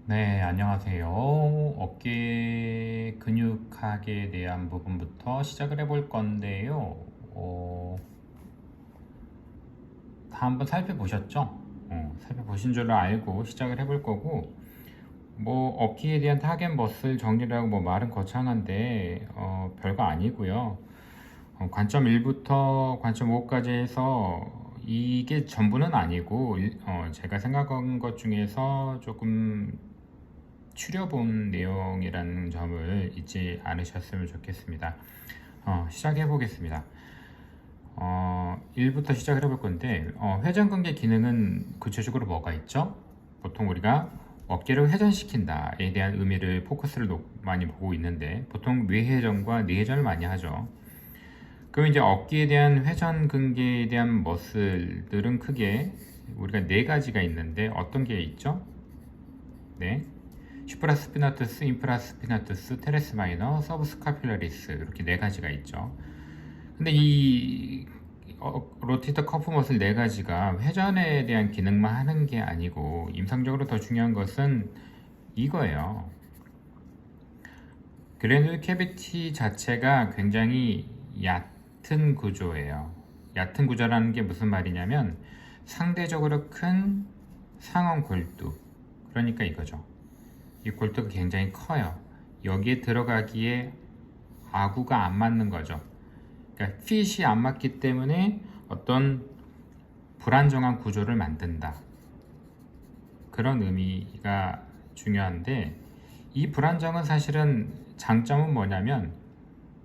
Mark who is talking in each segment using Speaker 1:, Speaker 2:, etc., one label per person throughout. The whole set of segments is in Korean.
Speaker 1: 네, 안녕하세요. 어깨 근육학에 대한 부분부터 시작을 해볼 건데요. 다 한번 살펴보셨죠? 살펴보신 줄 알고 시작을 해볼 거고, 뭐, 어깨에 대한 타겟 머슬 정리라고 뭐 말은 거창한데, 별거 아니고요. 관점 1부터 관점 5까지 해서 이게 전부는 아니고, 제가 생각한 것 중에서 조금 추려본 내용이라는 점을 잊지 않으셨으면 좋겠습니다. 시작해 보겠습니다. 1부터 시작을 해볼 건데, 회전근개 기능은 구체적으로 뭐가 있죠? 보통 우리가 어깨를 회전시킨다에 대한 의미를 포커스를 많이 보고 있는데, 보통 외회전과 내회전을 많이 하죠. 그럼 이제 어깨에 대한 회전근개에 대한 머슬들은 크게 우리가 네 가지가 있는데, 어떤 게 있죠? 네. 슈프라스피나투스, 인프라스피나투스, 테레스 마이너, 서브스카퓰라리스 이렇게 네 가지가 있죠. 근데 이 로테이터 커프 머슬 네 가지가 회전에 대한 기능만 하는 게 아니고 임상적으로 더 중요한 것은 이거예요. 그래놀 캐비티 자체가 굉장히 얕은 구조예요. 얕은 구조라는 게 무슨 말이냐면 상대적으로 큰 상원 골두, 그러니까 이거죠. 이 골두가 굉장히 커요. 여기에 들어가기에 아구가 안 맞는 거죠. 그러니까 핏이 안 맞기 때문에 어떤 불안정한 구조를 만든다. 그런 의미가 중요한데, 이 불안정은 사실은 장점은 뭐냐면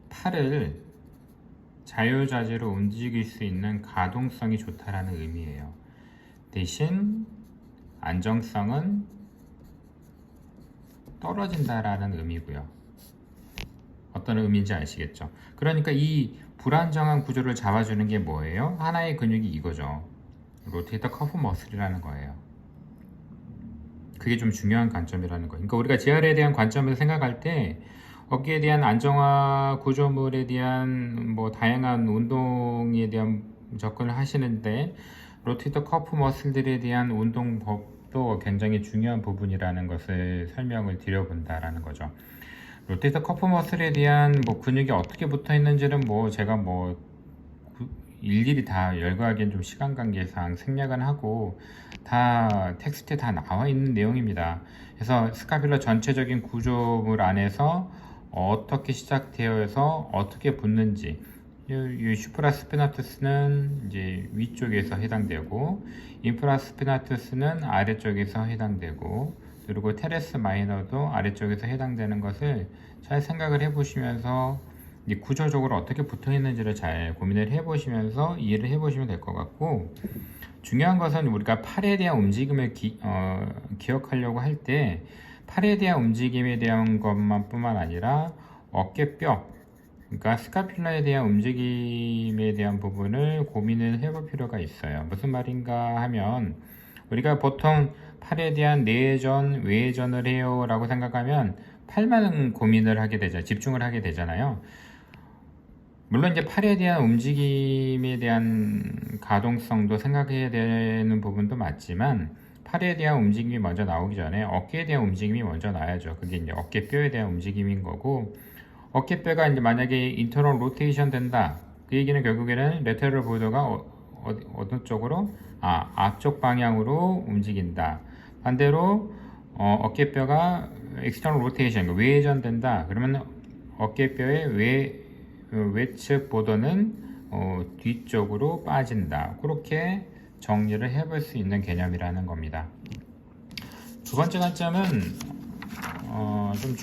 Speaker 1: 팔을 자유자재로 움직일 수 있는 가동성이 좋다라는 의미예요. 대신 안정성은 떨어진다라는 의미고요. 어떤 의미인지 아시겠죠? 그러니까 이 불안정한 구조를 잡아주는 게 뭐예요? 하나의 근육이 이거죠. 로테이터 커프 머슬이라는 거예요. 그게 좀 중요한 관점이라는 거예요. 그러니까 우리가 재활에 대한 관점을 생각할 때 어깨에 대한 안정화 구조물에 대한 뭐 다양한 운동에 대한 접근을 하시는데 로테이터 커프 머슬들에 대한 운동법도 굉장히 중요한 부분이라는 것을 설명을 드려본다라는 거죠. 로테이터 커프 머슬에 대한 뭐 근육이 어떻게 붙어 있는지는 뭐 제가 뭐 일일이 다 열거하기엔 좀 시간 관계상 생략은 하고 다 텍스트에 다 나와 있는 내용입니다. 그래서 스카뷸라 전체적인 구조물 안에서 어떻게 시작되어서 어떻게 붙는지, 이 슈프라스피나투스는 이제 위쪽에서 해당되고 인프라스피나투스는 아래쪽에서 해당되고, 그리고 테레스 마이너도 아래쪽에서 해당되는 것을 잘 생각을 해보시면서 구조적으로 어떻게 붙어 있는지를 잘 고민을 해보시면서 이해를 해보시면 될 것 같고, 중요한 것은 우리가 팔에 대한 움직임을 기억하려고 할 때 팔에 대한 움직임에 대한 것만 뿐만 아니라 어깨뼈, 그러니까 스카퓰라에 대한 움직임에 대한 부분을 고민을 해볼 필요가 있어요. 무슨 말인가 하면 우리가 보통 팔에 대한 내전, 외전을 해요 라고 생각하면 팔만 고민을 하게 되죠. 집중을 하게 되잖아요. 물론 이제 팔에 대한 움직임에 대한 가동성도 생각해야 되는 부분도 맞지만 팔에 대한 움직임이 먼저 나오기 전에 어깨에 대한 움직임이 먼저 나야죠. 그게 이제 어깨뼈에 대한 움직임인 거고, 어깨뼈가 이제 만약에 인터널 로테이션 된다, 그 얘기는 결국에는 레터럴 보더가 어느 쪽으로? 앞쪽 방향으로 움직인다. 반대로 어깨뼈가 엑스터널 로테이션, 외회전 된다. 그러면 어깨뼈의 외측 보더는 뒤쪽으로 빠진다. 그렇게 정리를 해볼 수 있는 개념이라는 겁니다. 두 번째 관점은 좀